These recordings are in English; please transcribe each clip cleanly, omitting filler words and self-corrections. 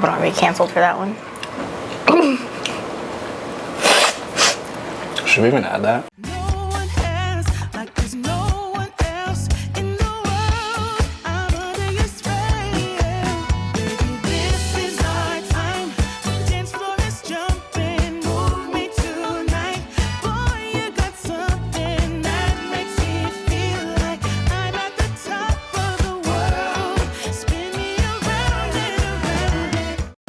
Hope I don't get canceled for that one. Should we even add that?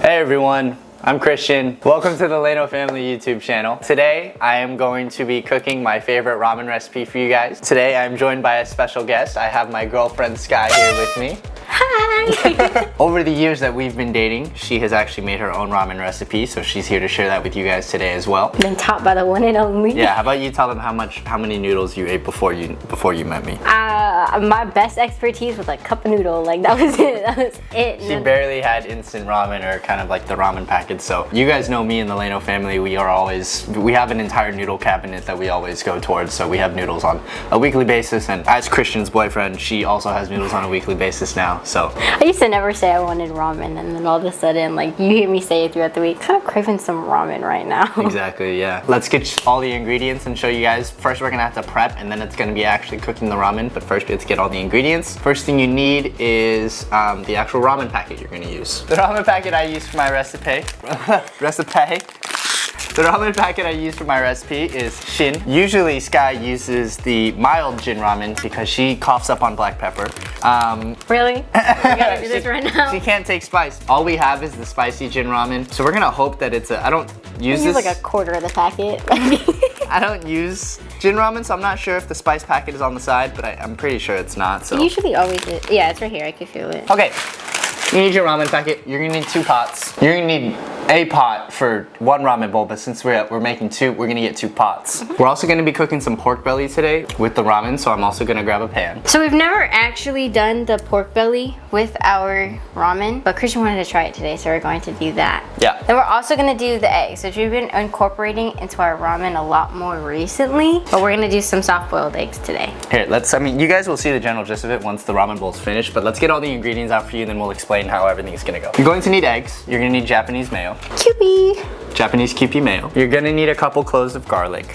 Hey everyone, I'm Christian. Welcome to the Laeno Family YouTube channel. Today I am going to be cooking my favorite ramen recipe for you guys. Today I'm joined by a special guest. I have my girlfriend Sky here with me. Hi! Over the years that we've been dating, she has actually made her own ramen recipe, so she's here to share that with you guys today as well. Been taught by the one and only. Yeah, how about you tell them how many noodles you ate before you met me? My best expertise was like cup of noodle. Like that was it. That was it. She barely had instant ramen or kind of like the ramen packets. So you guys know me and the Laeno family. We have an entire noodle cabinet that we always go towards. So we have noodles on a weekly basis. And as Christian's boyfriend, she also has noodles on a weekly basis now. So I used to never say I wanted ramen, and then all of a sudden, like you hear me say it throughout the week. Kind of craving some ramen right now. Exactly. Yeah. Let's get all the ingredients and show you guys. First, we're gonna have to prep, and then it's gonna be actually cooking the ramen. But first, let's get all the ingredients. First thing you need is the actual ramen packet you're gonna use. The ramen packet I use for my recipe. The ramen packet I use for my recipe is Shin. Usually Sky uses the mild Jin ramen because she coughs up on black pepper. Really? We gotta do this right now. She can't take spice. All we have is the spicy Jin ramen. So we're gonna hope that it's I don't use this. Like a quarter of the packet. I don't use Jin ramen, so I'm not sure if the spice packet is on the side, but I'm pretty sure it's not. So It usually always is. Yeah, it's right here. I can feel it. Okay. You need your ramen packet. You're gonna need 2 pots. You're gonna need a pot for 1 ramen bowl, but since we're making 2, we're gonna get 2 pots. We're also gonna be cooking some pork belly today with the ramen, so I'm also gonna grab a pan. So we've never actually done the pork belly with our ramen, but Christian wanted to try it today, so we're going to do that. Yeah. Then we're also gonna do the eggs, which we've been incorporating into our ramen a lot more recently, but we're gonna do some soft-boiled eggs today. Here, you guys will see the general gist of it once the ramen bowl's finished, but let's get all the ingredients out for you, then we'll explain how everything is gonna go. You're going to need eggs. You're gonna need Japanese mayo. Kewpie! Japanese Kewpie mayo. You're gonna need a couple cloves of garlic,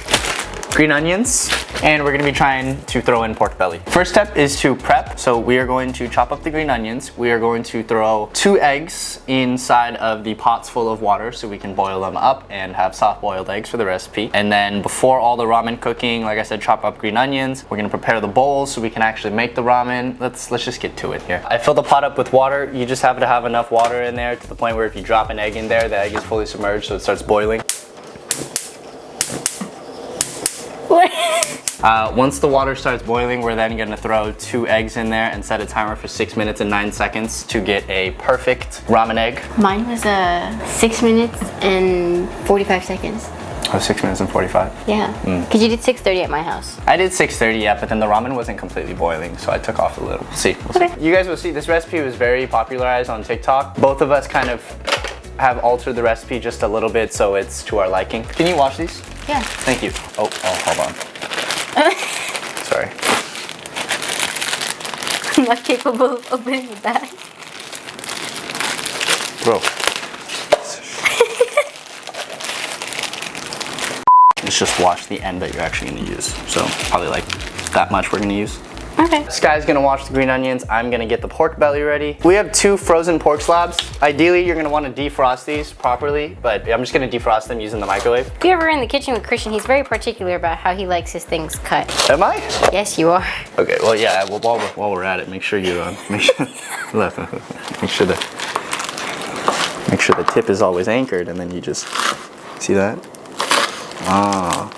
green onions, and we're gonna be trying to throw in pork belly. First step is to prep. So we are going to chop up the green onions. We are going to throw 2 eggs inside of the pots full of water so we can boil them up and have soft boiled eggs for the recipe. And then before all the ramen cooking, like I said, chop up green onions. We're gonna prepare the bowls so we can actually make the ramen. Let's just get to it here. I fill the pot up with water. You just have to have enough water in there to the point where if you drop an egg in there, the egg is fully submerged so it starts boiling. Once the water starts boiling, we're then gonna throw 2 eggs in there and set a timer for 6 minutes and 9 seconds to get a perfect ramen egg. Mine was 6 minutes and 45 seconds. Oh, 6 minutes and 45? Yeah, because you did 6:30 at my house. I did 6:30, yeah, but then the ramen wasn't completely boiling, so I took off a little. We'll see. Okay. You guys will see, this recipe was very popularized on TikTok. Both of us kind of have altered the recipe just a little bit so it's to our liking. Can you wash these? Yeah. Thank you. Oh, hold on. Sorry. I'm not capable of opening the bag. Bro. Let's just wash the end that you're actually gonna use. So probably like that much we're gonna use. Okay. Sky's gonna wash the green onions. I'm gonna get the pork belly ready. We have 2 frozen pork slabs. Ideally, you're gonna wanna defrost these properly, but I'm just gonna defrost them using the microwave. If you ever in the kitchen with Christian, he's very particular about how he likes his things cut. Am I? Yes, you are. Okay, well, yeah, well, while we're at it, make sure you, make sure the tip is always anchored, and then you just, see that? Ah.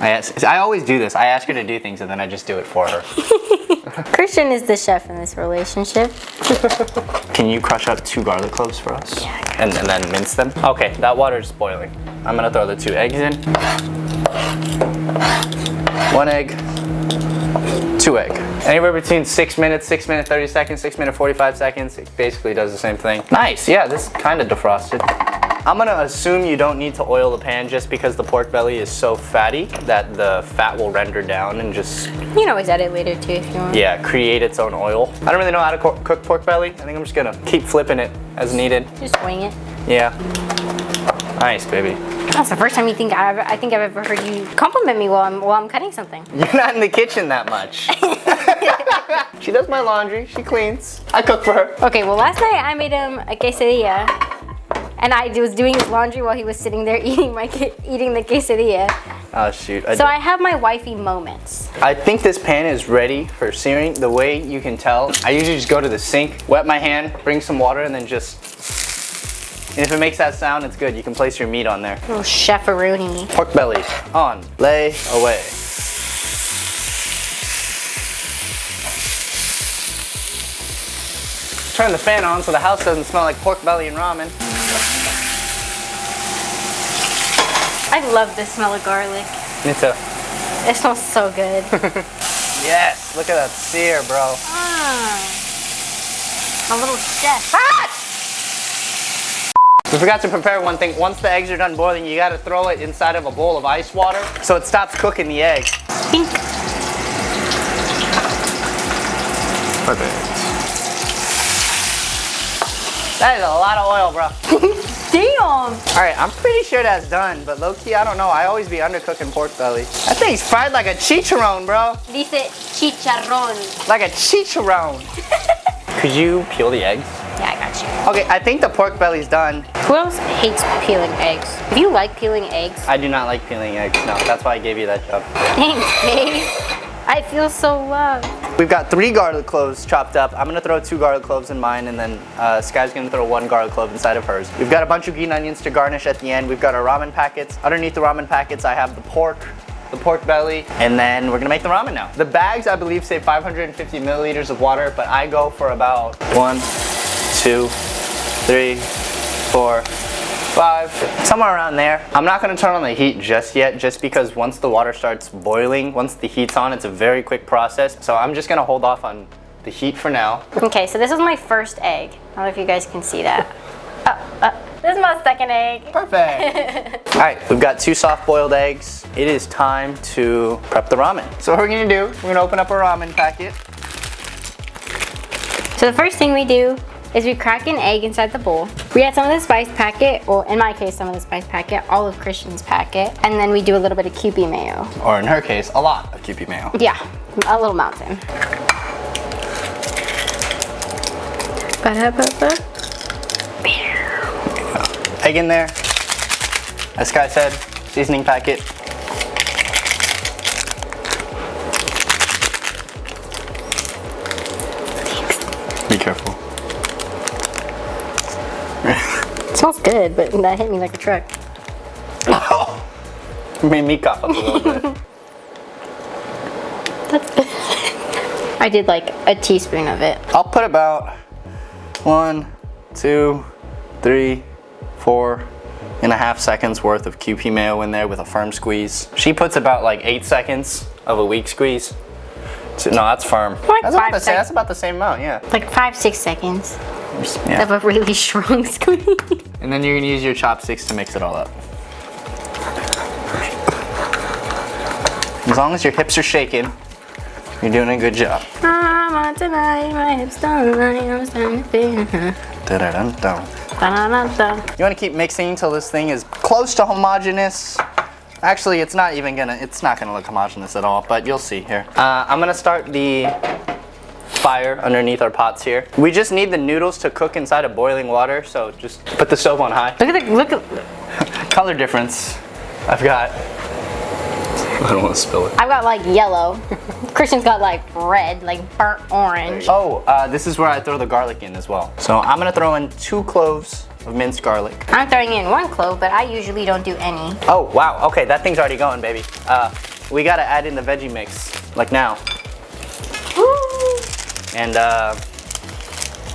I always do this. I ask her to do things and then I just do it for her. Christian is the chef in this relationship. Can you crush up 2 garlic cloves for us? Yeah. And then mince them? Okay, that water's boiling. I'm gonna throw the 2 eggs in. 1 egg, 2 egg. Anywhere between 6 minutes, 6 minute 30 seconds, 6 minute 45 seconds. It basically does the same thing. Nice, yeah, this kind of defrosted. I'm gonna assume you don't need to oil the pan just because the pork belly is so fatty that the fat will render down and just... You can always edit later too if you want. Yeah, create its own oil. I don't really know how to cook pork belly. I think I'm just gonna keep flipping it as needed. Just wing it. Yeah. Nice, baby. That's the first time I think I've ever heard you compliment me while I'm cutting something. You're not in the kitchen that much. She does my laundry, she cleans. I cook for her. Okay, well last night I made him a quesadilla. And I was doing his laundry while he was sitting there eating the quesadilla. Oh shoot. So I have my wifey moments. I think this pan is ready for searing. The way you can tell, I usually just go to the sink, wet my hand, bring some water, and then just... And if it makes that sound, it's good. You can place your meat on there. Little chef-a-rooney. Pork belly on, lay away. Turn the fan on so the house doesn't smell like pork belly and ramen. I love the smell of garlic. Me too. It smells so good. Yes, look at that sear, bro. A little chef. We forgot to prepare one thing. Once the eggs are done boiling, you gotta throw it inside of a bowl of ice water so it stops cooking the egg. Pink. Perfect. That is a lot of oil, bro. Damn. All right, I'm pretty sure that's done, but low-key, I don't know. I always be undercooking pork belly. That thing's fried like a chicharron, bro. Dice chicharrón. Like a chicharron. Could you peel the eggs? Yeah, I got you. Okay, I think the pork belly's done. Who else hates peeling eggs? If you like peeling eggs. I do not like peeling eggs. No, that's why I gave you that job. Thanks, babe. I feel so loved. We've got 3 garlic cloves chopped up. I'm gonna throw 2 garlic cloves in mine, and then Sky's gonna throw 1 garlic clove inside of hers. We've got a bunch of green onions to garnish at the end. We've got our ramen packets. Underneath the ramen packets, I have the pork belly, and then we're gonna make the ramen now. The bags, I believe, say 550 milliliters of water, but I go for about 1, 2, 3, 4, 5, somewhere around there. I'm not gonna turn on the heat just yet, just because once the water starts boiling, once the heat's on, it's a very quick process. So I'm just gonna hold off on the heat for now. Okay, so this is my first egg. I don't know if you guys can see that. This is my second egg. Perfect. All right, we've got 2 soft-boiled eggs. It is time to prep the ramen. So what we're gonna do, we're gonna open up a ramen packet. So the first thing we do is we crack an egg inside the bowl. We add some of the spice packet, well in my case some of the spice packet, all of Christian's packet, and then we do a little bit of Kewpie mayo. Or in her case, a lot of Kewpie mayo. Yeah, a little mountain. Ba-da-ba-ba. Egg in there. As Sky said, seasoning packet. Be careful. It smells good, but that hit me like a truck. Oh, made me cough up a little bit. That's good. I did like a teaspoon of it. I'll put about 1, 2, 3, 4.5 seconds worth of Kewpie mayo in there with a firm squeeze. She puts about like 8 seconds of a weak squeeze. So, no, that's firm. Like That's about the same amount, yeah. Like 5-6 seconds Yeah. of a really strong squeeze. And then you're gonna use your chopsticks to mix it all up. As long as your hips are shaking, you're doing a good job. I'm on tonight, my hips don't lie, I'm starting to feel. Da-da-dum-dum. Da-da-da-da. You want to keep mixing until this thing is close to homogeneous. Actually, it's not gonna look homogeneous at all, but you'll see here. I'm gonna start the fire underneath our pots here. We just need the noodles to cook inside of boiling water, so just put the stove on high. Look at Color difference. I don't want to spill it. I've got like yellow. Christian's got like red, like burnt orange. Oh, this is where I throw the garlic in as well. So I'm gonna throw in 2 cloves of minced garlic. I'm throwing in 1 clove, but I usually don't do any. Oh, wow. Okay, that thing's already going, baby. We gotta add in the veggie mix, like now. Woo! And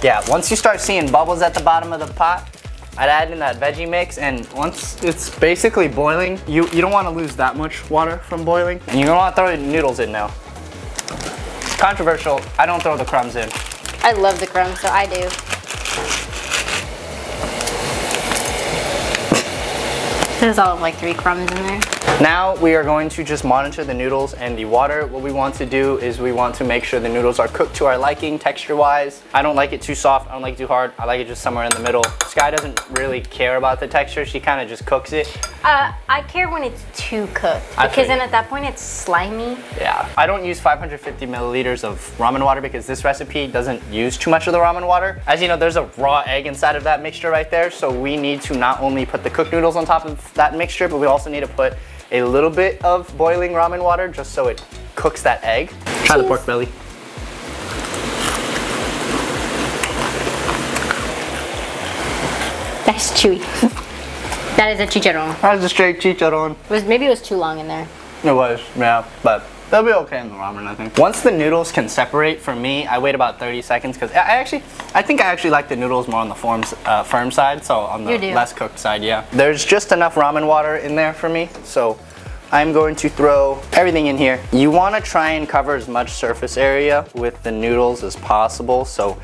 yeah, once you start seeing bubbles at the bottom of the pot, I'd add in that veggie mix, and once it's basically boiling, you don't want to lose that much water from boiling. And you're gonna want to throw the noodles in now. Controversial, I don't throw the crumbs in. I love the crumbs, so I do. There's all of like 3 crumbs in there. Now we are going to just monitor the noodles and the water. What we want to do is we want to make sure the noodles are cooked to our liking texture-wise. I don't like it too soft, I don't like it too hard. I like it just somewhere in the middle. Skye doesn't really care about the texture. She kind of just cooks it. I care when it's too cooked because then at that point it's slimy. Yeah. I don't use 550 milliliters of ramen water because this recipe doesn't use too much of the ramen water. As you know, there's a raw egg inside of that mixture right there. So we need to not only put the cooked noodles on top of that mixture, but we also need to put a little bit of boiling ramen water just so it cooks that egg. Try the pork belly. That's chewy. That is a chicharron. That was a straight chicharron. Maybe it was too long in there. It was, yeah, but they'll be okay in the ramen, I think. Once the noodles can separate, for me, I wait about 30 seconds because I think I actually like the noodles more on the firm side, so on the less cooked side, yeah. There's just enough ramen water in there for me, so I'm going to throw everything in here. You want to try and cover as much surface area with the noodles as possible, so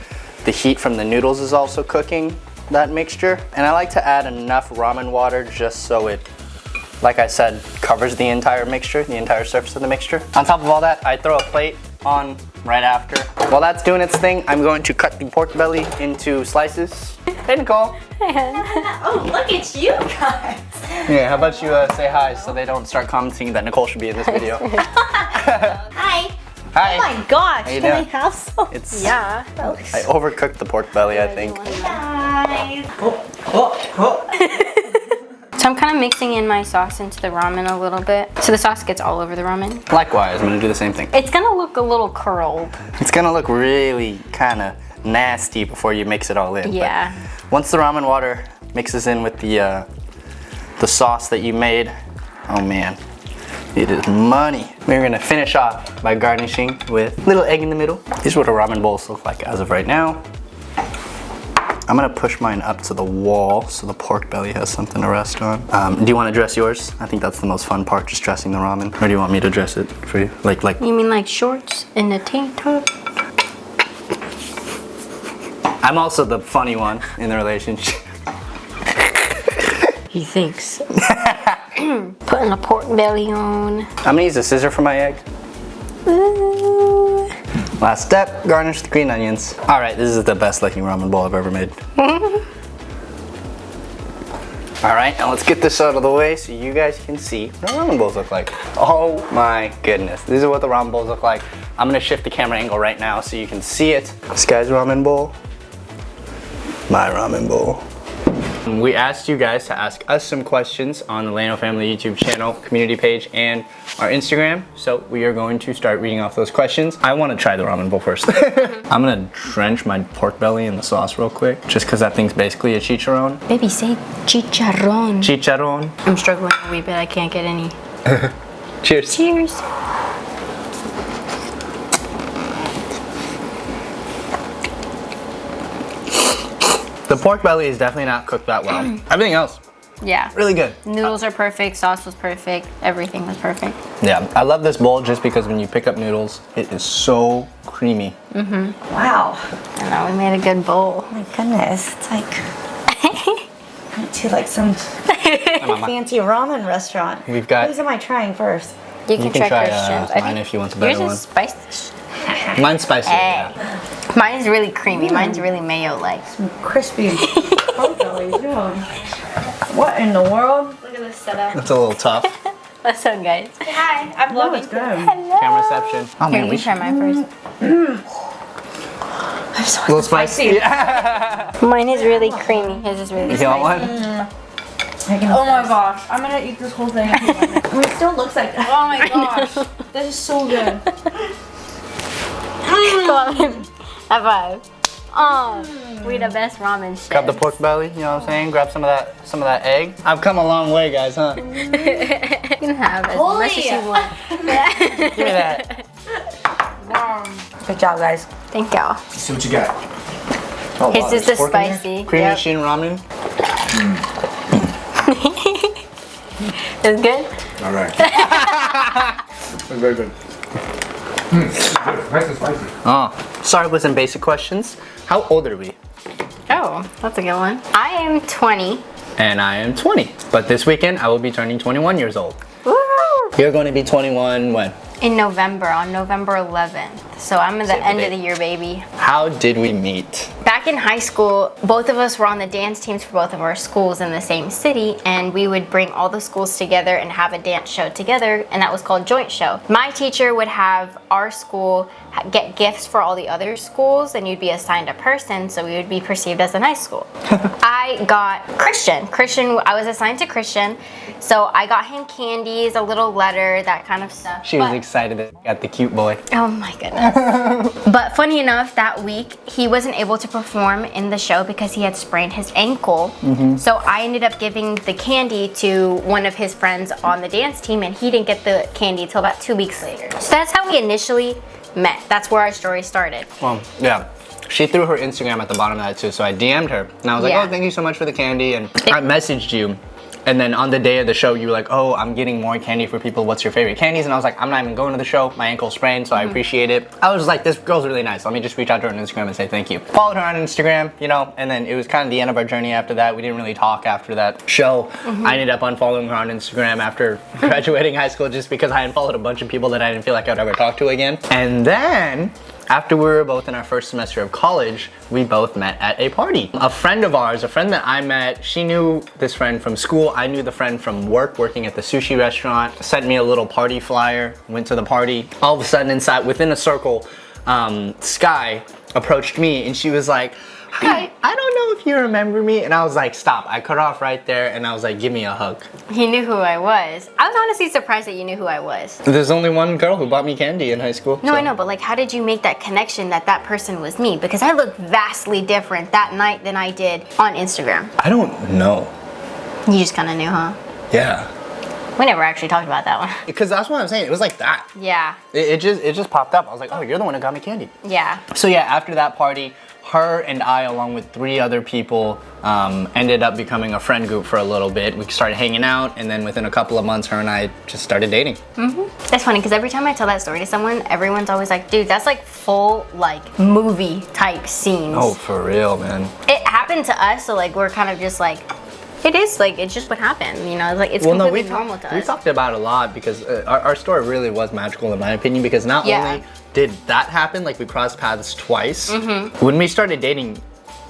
the heat from the noodles is also cooking that mixture. And I like to add enough ramen water just so it, like I said, covers the entire mixture, the entire surface of the mixture. On top of all that, I throw a plate on right after. While that's doing its thing, I'm going to cut the pork belly into slices. Hey, Nicole. Oh, look at you guys. Yeah, how about you say hi so they don't start commenting that Nicole should be in this video. Hi. Hi. Oh my gosh, How you can I doing? have some? It's, Yeah. I overcooked the pork belly, I think. Guys. So I'm kind of mixing in my sauce into the ramen a little bit. So the sauce gets all over the ramen. Likewise, I'm gonna do the same thing. It's gonna look a little curled. It's gonna look really kind of nasty before you mix it all in. Yeah. But once the ramen water mixes in with the sauce that you made, oh man, it is money. We're gonna finish off by garnishing with a little egg in the middle. This is what a ramen bowls look like as of right now. I'm gonna push mine up to the wall so the pork belly has something to rest on. Do you want to dress yours? I think that's the most fun part, just dressing the ramen. Or do you want me to dress it for you? Like. You mean like shorts and a tank top? I'm also the funny one in the relationship. He thinks. Putting a pork belly on. I'm gonna use a scissor for my egg. Ooh. Last step, garnish the green onions. All right, this is the best looking ramen bowl I've ever made. All right, now let's get this out of the way so you guys can see what ramen bowls look like. Oh my goodness, this is what the ramen bowls look like. I'm gonna shift the camera angle right now so you can see it. Skye's ramen bowl, my ramen bowl. We asked you guys to ask us some questions on the Laeno Family YouTube channel, community page, and our Instagram. So we are going to start reading off those questions. I want to try the ramen bowl first. I'm gonna drench my pork belly in the sauce real quick, just because that thing's basically a chicharron. Baby, say chicharron. Chicharron. I'm struggling a wee bit. I can't get any. Cheers. Cheers. The pork belly is definitely not cooked that well. Everything else, Yeah. really good. Noodles are perfect. Sauce was perfect. Everything was perfect. Yeah, I love this bowl just because when you pick up noodles, it is so creamy. Wow. I know, we made a good bowl. Oh my goodness. It's like went to like some fancy ramen restaurant. We've got- Whose am I trying first? You can try Christian's. I mine think if you want the better yours one. is spicy. Mine's spicy. Hey. Yeah. Mine's really creamy. Mine's really mayo-like. Crispy pork bellies. Yeah. What in the world? Look at this setup. It's a little tough. What's up, guys? Hi, I'm No, it's good. Hello. Camera reception. Oh Here, man, you we try should. mine first. I'm so A little spicy. Yeah. Mine is really creamy. His is really You spicy. want one? Oh my gosh, I'm gonna eat this whole thing. Oh, it still looks like that. Oh my gosh, this is so good. Come on, baby. High five. Oh, we the best ramen chefs. Grab the pork belly, you know what I'm saying? Grab some of that egg. I've come a long way, guys, huh? Give me You can have as much as you want. that. Good job, guys. Thank y'all. Let's see what you got. Oh, His is the there's pork in there? spicy. Cream Yep. machine ramen. It's good? All right. That's very good. Nice and spicy. Oh, sorry with some basic questions. How old are we? Oh, that's a good one. I am 20. and I am 20. But this weekend, I will be turning 21 years old. Woo! You're going to be 21 when? In November, on November 11th. So I'm at the end of the year, baby. How did we meet? Back in high school, both of us were on the dance teams for both of our schools in the same city, and we would bring all the schools together and have a dance show together, and that was called Joint Show. My teacher would have our school get gifts for all the other schools, and you'd be assigned a person, so we would be perceived as a nice school. I got Christian. I was assigned to Christian, so I got him candies, a little letter, that kind of stuff. She was excited that I got the cute boy. Oh my goodness. But funny enough, that week, he wasn't able to perform in the show because he had sprained his ankle. So I ended up giving the candy to one of his friends on the dance team, and he didn't get the candy until about 2 weeks later. So that's how we initially met. That's where our story started. Well, yeah. She threw her Instagram at the bottom of that too, so I DM'd her. And I was like, Yeah. oh, thank you so much for the candy. And I messaged you. And then on the day of the show, you were like, oh, I'm getting more candy for people. What's your favorite candies? And I was like, I'm not even going to the show. My ankle's sprained, so I appreciate it. I was like, this girl's really nice. Let me just reach out to her on Instagram and say thank you. Followed her on Instagram, you know, and then it was kind of the end of our journey after that. We didn't really talk after that show. I ended up unfollowing her on Instagram after graduating high school just because I unfollowed a bunch of people that I didn't feel like I'd ever talk to again. And then, after we were both in our first semester of college, we both met at a party. A friend of ours, a friend that I met, she knew this friend from school. I knew the friend from work, working at the sushi restaurant. Sent me a little party flyer, went to the party. All of a sudden inside, within a circle, SKYE approached me and she was like, hi, I don't know if you remember me. And I was like, stop. I cut off right there and I was like, give me a hug. He knew who I was. I was honestly surprised that you knew who I was. There's only one girl who bought me candy in high school. No, so. I know, but like, how did you make that connection that that person was me? Because I looked vastly different that night than I did on Instagram. I don't know. You just kind of knew, huh? Yeah. We never actually talked about that one. Because that's what I'm saying. It was like that. Yeah. It just popped up. I was like, oh, you're the one who got me candy. Yeah. So yeah, after that party, her and I, along with 3 other people, ended up becoming a friend group for a little bit. We started hanging out, and then within a couple of months, her and I just started dating. That's funny, because every time I tell that story to someone, everyone's always like, dude, that's like full, like, movie type scenes. Oh, for real, man. It happened to us, so like, we're kind of just like, it is like, it's just what happened, you know, like, it's completely normal to us. We talked about it a lot because our story really was magical in my opinion, because not Yeah. only did that happen, like we crossed paths twice. When we started dating,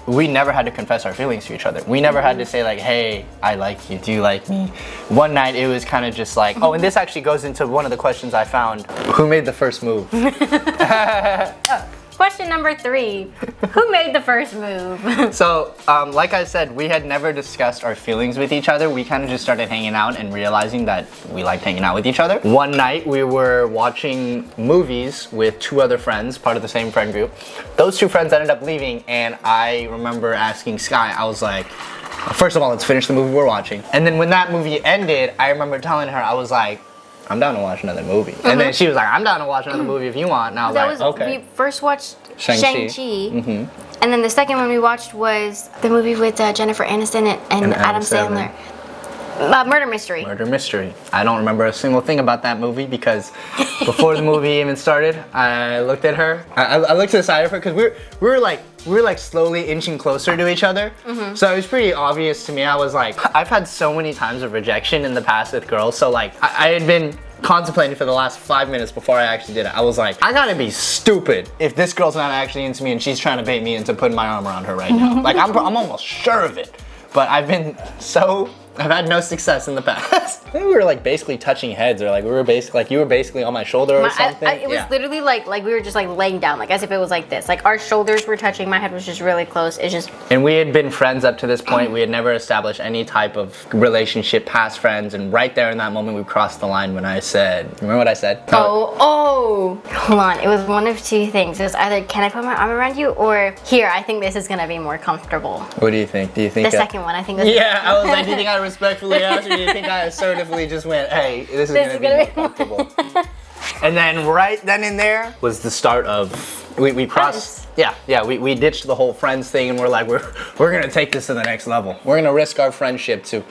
we never had to confess our feelings to each other. We never had to say like, hey, I like you, do you like me? One night it was kind of just like, oh, and this actually goes into one of the questions I found. Who made the first move? Question number 3, who made the first move? So, like I said, we had never discussed our feelings with each other. We kind of just started hanging out and realizing that we liked hanging out with each other. One night, we were watching movies with 2 other friends, part of the same friend group. Those 2 friends ended up leaving, and I remember asking SKYE, I was like, first of all, let's finish the movie we're watching. And then when that movie ended, I remember telling her, I was like, I'm down to watch another movie. And then she was like, I'm down to watch another movie if you want. And I was like, okay. We first watched Shang-Chi. Shang-Chi. And then the second one we watched was the movie with Jennifer Aniston and Adam Sandler. Murder Mystery. Murder Mystery. I don't remember a single thing about that movie because before the movie even started, I looked at her. I looked to the side of her because we were like slowly inching closer to each other. So it was pretty obvious to me. I was like, I've had so many times of rejection in the past with girls. So like I had been contemplating for the last 5 minutes before I actually did it. I was like, I gotta be stupid if this girl's not actually into me and she's trying to bait me into putting my arm around her right now. Like I'm almost sure of it. But I've had no success in the past. I think we were like basically touching heads, or like we were basically like you were basically on my shoulder or something. It was literally like we were just like laying down, like as if it was like this. Like our shoulders were touching, my head was just really close. It's just. And we had been friends up to this point. We had never established any type of relationship past friends. And right there in that moment, we crossed the line when I said, remember what I said? Oh, hold on. It was one of 2 things. It was either, can I put my arm around you, or here, I think this is gonna be more comfortable. What do you think? Do you think The second one, I think. Was yeah, I was like, do you think I respectfully asked, or do you think I assertively just went, hey, this is gonna be more comfortable? And then right then and there was the start of we crossed. Yeah, we ditched the whole friends thing, and we're like, we're gonna take this to the next level. We're gonna risk our friendship to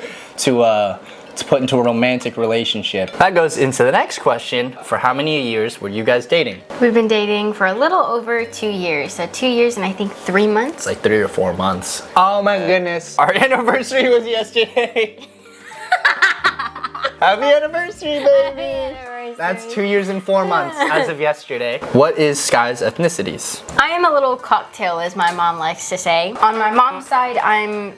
to put into a romantic relationship. That goes into the next question. For how many years were you guys dating? We've been dating for a little over 2 years. So 2 years and I think 3 months. It's like 3 or 4 months. Oh my goodness. Our anniversary was yesterday. Happy anniversary, baby. That's 2 years and 4 months as of yesterday. What is Skye's ethnicities? I am a little cocktail, as my mom likes to say. On my mom's side, I'm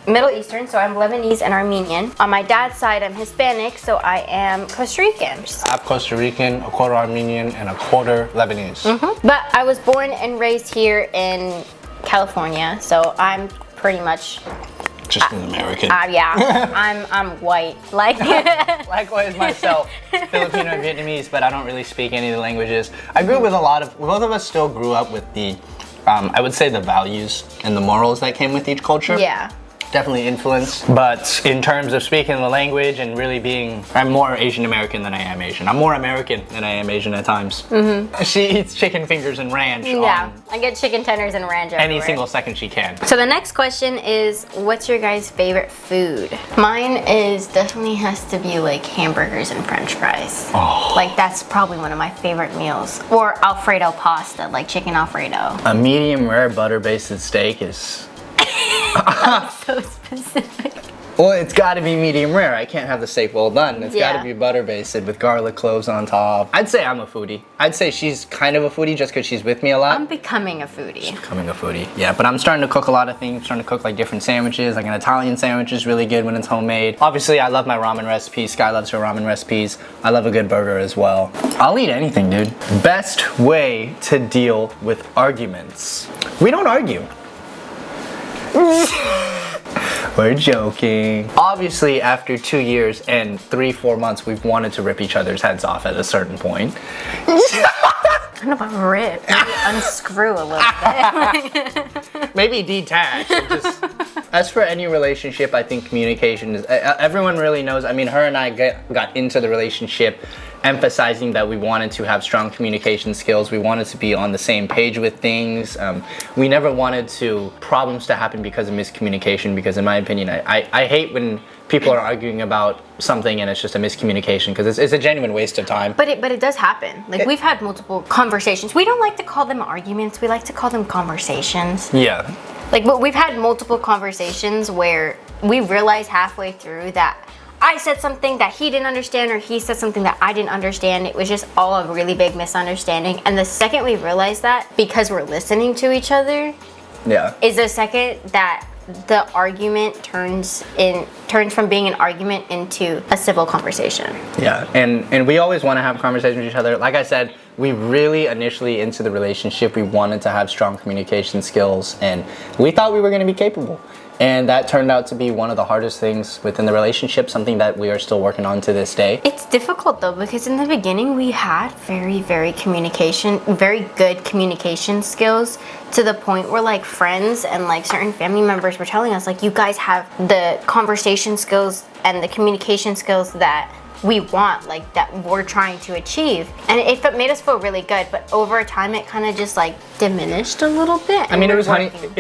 Middle Eastern, so I'm Lebanese and Armenian. On my dad's side, I'm Hispanic, so I am Costa Rican. I'm Costa Rican, a quarter Armenian, and a quarter Lebanese. But I was born and raised here in California, so I'm pretty much Just an American. yeah, I'm white. Like Likewise myself, Filipino and Vietnamese, but I don't really speak any of the languages. I grew up with both of us still grew up with the, I would say the values and the morals that came with each culture. yeah. Definitely influenced. But in terms of speaking the language and really being, I'm more Asian American than I am Asian. I'm more American than I am Asian at times. She eats chicken fingers and ranch Yeah, on I get chicken tenders and ranch any everywhere. single second she can. So the next question is, what's your guys' favorite food? Mine is definitely has to be like hamburgers and french fries. Oh. Like that's probably one of my favorite meals. Or Alfredo pasta, like chicken Alfredo. A medium rare butter basted steak is, So specific. well, it's gotta be medium rare. I can't have the steak well done. It's Yeah. gotta be butter basted with garlic cloves on top. I'd say I'm a foodie. I'd say she's kind of a foodie just because she's with me a lot. I'm becoming a foodie. Becoming a foodie. Yeah, but I'm starting to cook a lot of things. Starting to cook like different sandwiches. Like an Italian sandwich is really good when it's homemade. Obviously, I love my ramen recipes. Skye loves her ramen recipes. I love a good burger as well. I'll eat anything, dude. Best way to deal with arguments. We don't argue. We're joking. Obviously, after 2 years and 3-4 months, we've wanted to rip each other's heads off at a certain point. I don't know about rip. Maybe unscrew a little bit. Maybe detach. Just, as for any relationship, I think communication is. Everyone really knows. I mean, her and I got into the relationship emphasizing that we wanted to have strong communication skills. We wanted to be on the same page with things. We never wanted problems to happen because of miscommunication, because in my opinion, I hate when people are arguing about something and it's just a miscommunication, because it's a genuine waste of time. But it does happen. Like we've had multiple conversations. We don't like to call them arguments. We like to call them conversations. Yeah. Like, but we've had multiple conversations where we realized halfway through that I said something that he didn't understand, or he said something that I didn't understand. It was just all a really big misunderstanding. And the second we realized that, because we're listening to each other, Yeah. is the second that the argument turns from being an argument into a civil conversation. Yeah, and we always want to have conversations with each other. Like I said, we really initially into the relationship, we wanted to have strong communication skills, and we thought we were going to be capable. And that turned out to be one of the hardest things within the relationship, something that we are still working on to this day. It's difficult though, because in the beginning we had very good communication skills, to the point where like friends and like certain family members were telling us, like, you guys have the conversation skills and the communication skills that we want, like that we're trying to achieve. And it made us feel really good, but over time it kind of just like diminished a little bit. I mean, it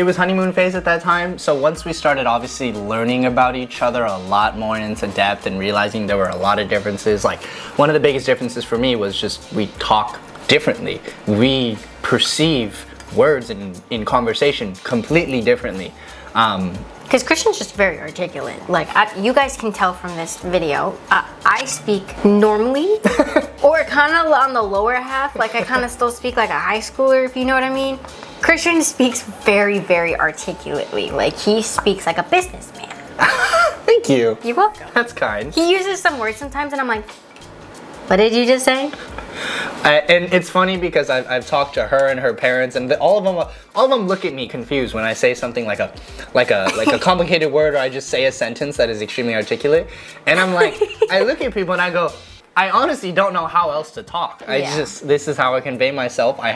was honeymoon phase at that time. So once we started obviously learning about each other a lot more into depth and realizing there were a lot of differences, like one of the biggest differences for me was just we talk differently. We perceive words in conversation completely differently. Because Christian's just very articulate. Like, you guys can tell from this video, I speak normally, or kind of on the lower half. Like, I kind of still speak like a high schooler, if you know what I mean. Christian speaks very articulately. Like, he speaks like a businessman. Thank you. You're welcome. That's kind. He uses some words sometimes, and I'm like, what did you just say? And it's funny because I've talked to her and her parents, and all of them look at me confused when I say something like a complicated word, or I just say a sentence that is extremely articulate. And I'm like, I look at people and I go, I honestly don't know how else to talk. Yeah. This is how I convey myself. I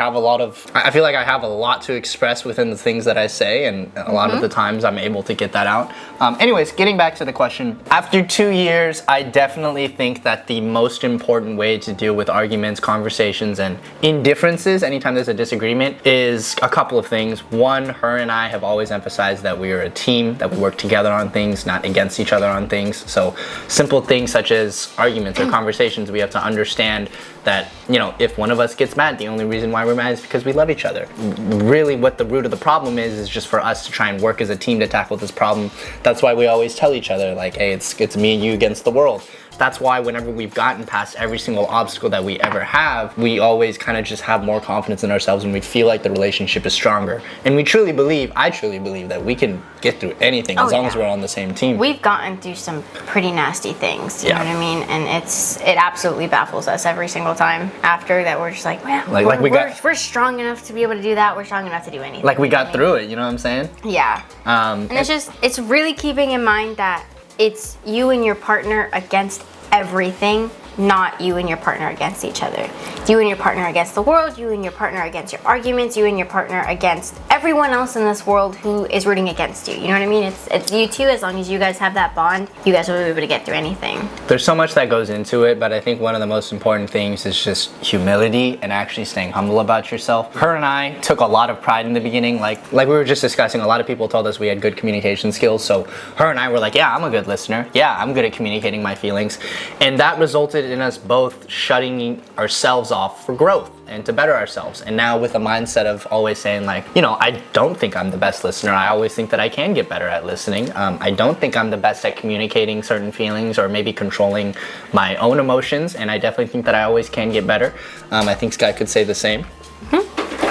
feel like I have a lot to express within the things that I say, and a lot of the times I'm able to get that out. Anyways, getting back to the question, after 2 years, I definitely think that the most important way to deal with arguments, conversations, and indifferences, anytime there's a disagreement, is a couple of things. One, her and I have always emphasized that we are a team, that we work together on things, not against each other on things. So simple things such as arguments or conversations, we have to understand that, you know, if one of us gets mad, the only reason why we're mad is because we love each other. Really, what the root of the problem is just for us to try and work as a team to tackle this problem. That's why we always tell each other, like, hey, it's me and you against the world. That's why whenever we've gotten past every single obstacle that we ever have, we always kind of just have more confidence in ourselves, and we feel like the relationship is stronger. And I truly believe that we can get through anything as long as we're on the same team. We've gotten through some pretty nasty things, you know what I mean? And it absolutely baffles us every single time after that. We're just like, well, we're strong enough to be able to do that. We're strong enough to do anything. Like we got through it, you know what I'm saying? Yeah. And it's really keeping in mind that it's you and your partner against everything, not you and your partner against each other. You and your partner against the world, you and your partner against your arguments, you and your partner against everyone else in this world who is rooting against you. You know what I mean? It's you two. As long as you guys have that bond, you guys will be able to get through anything. There's so much that goes into it, but I think one of the most important things is just humility and actually staying humble about yourself. Her and I took a lot of pride in the beginning. Like we were just discussing, a lot of people told us we had good communication skills. So her and I were like, yeah, I'm a good listener. Yeah, I'm good at communicating my feelings. And that resulted in us both shutting ourselves off for growth and to better ourselves. And now with a mindset of always saying, like, you know, I don't think I'm the best listener. I always think that I can get better at listening. I don't think I'm the best at communicating certain feelings or maybe controlling my own emotions. And I definitely think that I always can get better. I think Skye could say the same.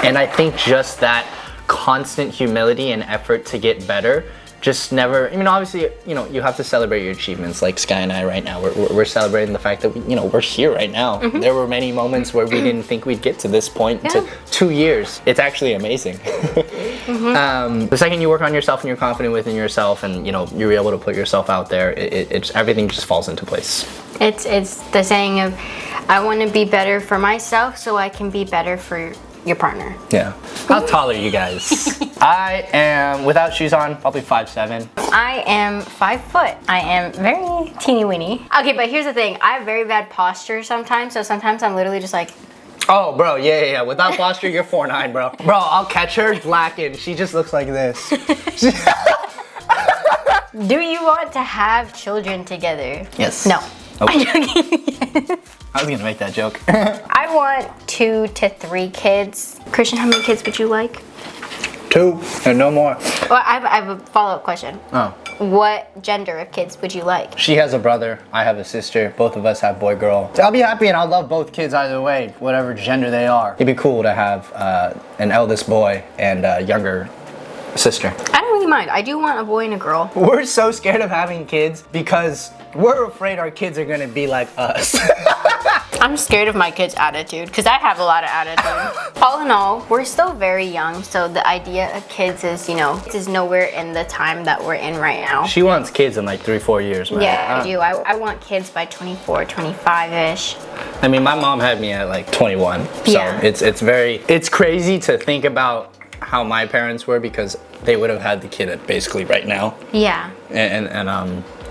And I think just that constant humility and effort to get better, just never, I mean, obviously, you know, you have to celebrate your achievements. Like Skye and I right now, we're celebrating the fact that we're here right now. There were many moments where we didn't think we'd get to this point. To 2 years. It's actually amazing. The second you work on yourself and you're confident within yourself, and you know you're able to put yourself out there, it's everything just falls into place. It's the saying of, I want to be better for myself so I can be better for your partner. Yeah. How tall are you guys? I am, without shoes on, probably 5'7". I am 5 foot. I am very teeny weeny. Okay, but here's the thing. I have very bad posture sometimes, so sometimes I'm literally just like, oh, bro, yeah. Without posture, you're 4'9", bro. Bro, I'll catch her lacking. She just looks like this. Do you want to have children together? Yes. No. Okay. I'm joking. I was gonna make that joke. I want 2 to 3 kids. Christian, how many kids would you like? 2 and no more. Well, I have a follow-up question. Oh. What gender of kids would you like? She has a brother, I have a sister. Both of us have boy, girl. So I'll be happy and I'll love both kids either way, whatever gender they are. It'd be cool to have an eldest boy and a younger sister. I don't really mind. I do want a boy and a girl. We're so scared of having kids because we're afraid our kids are gonna be like us. I'm scared of my kid's attitude because I have a lot of attitude. All in all, we're still very young, so the idea of kids is, you know, is nowhere in the time that we're in right now. She wants kids in like 3-4 years, man. Yeah, I do. I want kids by 24, 25-ish. I mean, my mom had me at like 21, so Yeah. it's crazy to think about how my parents were, because they would have had the kid at basically right now. Yeah.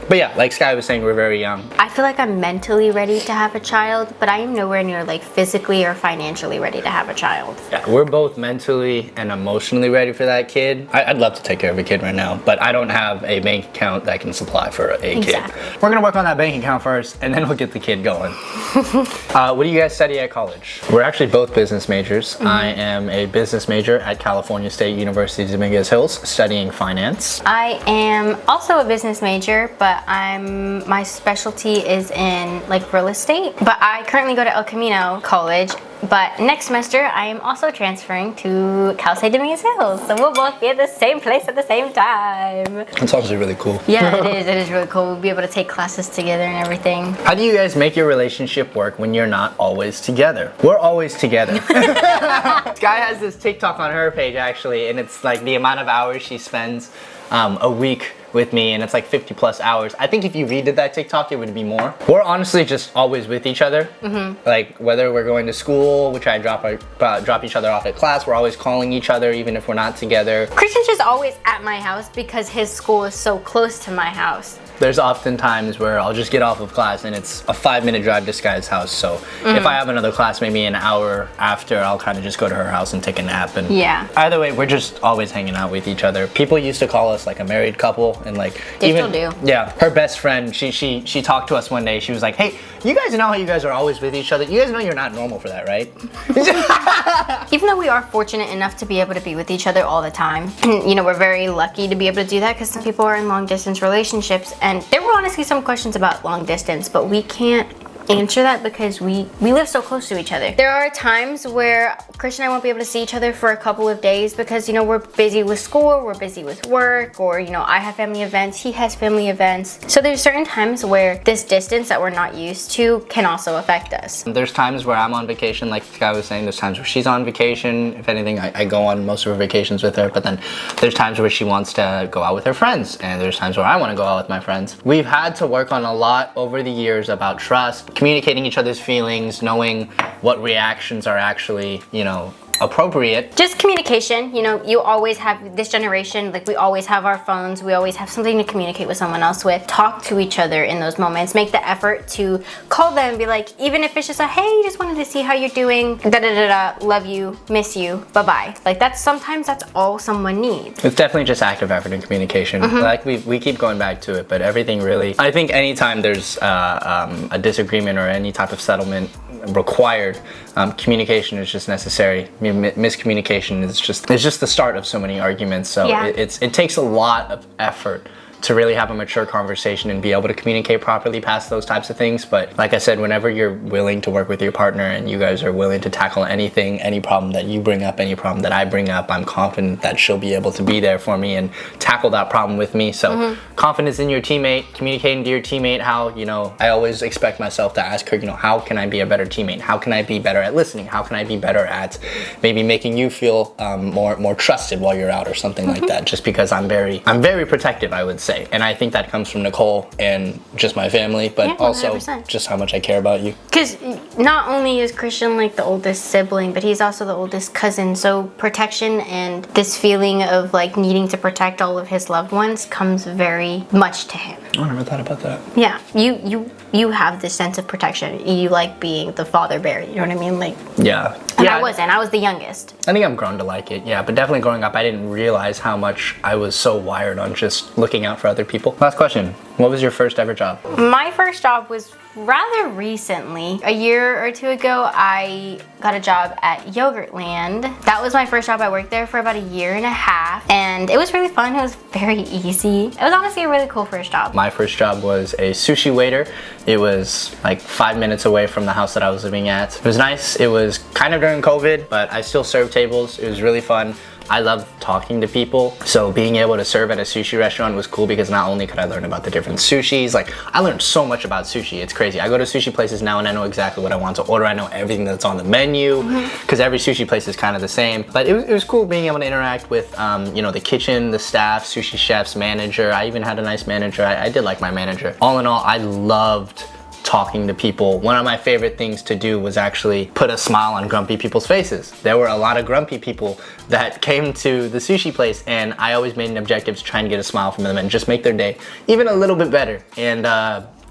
But yeah, like Skye was saying, we're very young. I feel like I'm mentally ready to have a child, but I am nowhere near like physically or financially ready to have a child. Yeah, we're both mentally and emotionally ready for that kid. I'd love to take care of a kid right now, but I don't have a bank account that can supply for a kid. We're gonna work on that bank account first, and then we'll get the kid going. What do you guys study at college? We're actually both business majors. I am a business major at California State University Dominguez Hills, studying finance. I am also a business major, but my specialty is in like real estate. But I currently go to El Camino College. But next semester, I am also transferring to Cal State Dominguez Hills. So we'll both be at the same place at the same time. That's actually really cool. Yeah, it is. It is really cool. We'll be able to take classes together and everything. How do you guys make your relationship work when you're not always together? We're always together. Skye has this TikTok on her page actually, and it's like the amount of hours she spends a week with me, and it's like 50 plus hours. I think if you redid that TikTok, it would be more. We're honestly just always with each other. Like whether we're going to school, we try to drop each other off at class. We're always calling each other even if we're not together. Christian's just always at my house because his school is so close to my house. There's often times where I'll just get off of class and it's a 5-minute drive to Sky's house. So if I have another class maybe an hour after, I'll kind of just go to her house and take a nap. And yeah. Either way, we're just always hanging out with each other. People used to call us like a married couple, and like they still do. Yeah, her best friend, she talked to us one day. She was like, "Hey, you guys know how you guys are always with each other? You guys know you're not normal for that, right?" Even though we are fortunate enough to be able to be with each other all the time, you know, we're very lucky to be able to do that because some people are in long distance relationships, and there were honestly some questions about long distance, but we can't answer that because we live so close to each other. There are times where Christian and I won't be able to see each other for a couple of days because, you know, we're busy with school, we're busy with work, or, you know, I have family events, he has family events. So there's certain times where this distance that we're not used to can also affect us. There's times where I'm on vacation, like Sky was saying, there's times where she's on vacation. If anything, I go on most of her vacations with her, but then there's times where she wants to go out with her friends, and there's times where I want to go out with my friends. We've had to work on a lot over the years about trust, communicating each other's feelings, knowing what reactions are actually, you know, appropriate. Just communication, you know, you always have this generation, like we always have our phones, we always have something to communicate with someone else with. Talk to each other in those moments, make the effort to call them and be like, even if it's just a, hey, just wanted to see how you're doing, love you, miss you, bye-bye. Like sometimes that's all someone needs. It's definitely just active effort and communication. Like we keep going back to it, but everything really, I think anytime there's a disagreement or any type of settlement required, communication is just necessary. I mean, miscommunication is just the start of so many arguments. So yeah. it takes a lot of effort to really have a mature conversation and be able to communicate properly past those types of things. But like I said, whenever you're willing to work with your partner and you guys are willing to tackle anything, any problem that you bring up, any problem that I bring up, I'm confident that she'll be able to be there for me and tackle that problem with me. So confidence in your teammate, communicating to your teammate how, you know, I always expect myself to ask her, you know, how can I be a better teammate? How can I be better at listening? How can I be better at maybe making you feel more trusted while you're out or something like that? Just because I'm very protective, I would say. And I think that comes from Nicole and just my family, but yeah, also just how much I care about you. Because not only is Christian like the oldest sibling, but he's also the oldest cousin. So protection and this feeling of like needing to protect all of his loved ones comes very much to him. I never thought about that. Yeah, you have this sense of protection. You like being the father bear, you know what I mean? Like, yeah. And yeah, I was the youngest. I think I've grown to like it, yeah, but definitely growing up, I didn't realize how much I was so wired on just looking out for other people. Last question, what was your first ever job? My first job was rather recently. A year or two ago, I got a job at Yogurtland. That was my first job. I worked there for about a year and a half, and it was really fun. It was very easy. It was honestly a really cool first job. My first job was a sushi waiter. It was like 5 minutes away from the house that I was living at. It was nice. It was kind of during COVID, but I still served tables. It was really fun. I love talking to people, so being able to serve at a sushi restaurant was cool because not only could I learn about the different sushis, like I learned so much about sushi, it's crazy. I go to sushi places now and I know exactly what I want to order. I know everything that's on the menu because every sushi place is kind of the same. But it was cool being able to interact with you know, the kitchen, the staff, sushi chefs, manager. I even had a nice manager. I did like my manager. All in all, I loved talking to people. One of my favorite things to do was actually put a smile on grumpy people's faces. There were a lot of grumpy people that came to the sushi place, and I always made an objective to try and get a smile from them and just make their day even a little bit better. And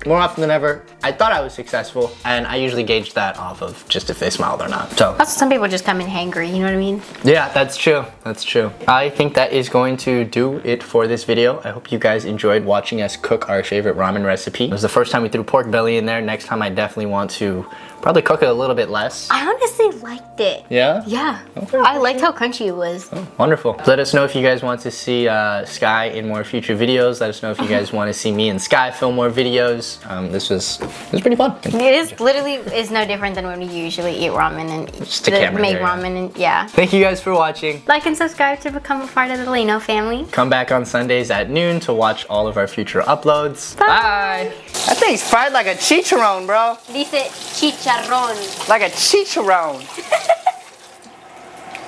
more often than ever, I thought I was successful, and I usually gauge that off of just if they smiled or not. So Also, some people just come in hangry, you know what I mean? yeah, that's true. That's true. I think that is going to do it for this video. I hope you guys enjoyed watching us cook our favorite ramen recipe. It was the first time we threw pork belly in there. Next time I definitely want to probably cook it a little bit less. I honestly liked it. Yeah? Yeah. Okay. I liked how crunchy it was. Oh, wonderful. Let us know if you guys want to see Sky in more future videos. Let us know if you guys want to see me and Sky film more videos. This was pretty fun. It is literally is no different than when we usually eat ramen and Just the camera make there, yeah. ramen and yeah. Thank you guys for watching. Like and subscribe to become a part of the Laeno family. Come back on Sundays at noon to watch all of our future uploads. Bye. That thing's fried like a chicharron, bro. Dice chicharrón. Like a chicharron.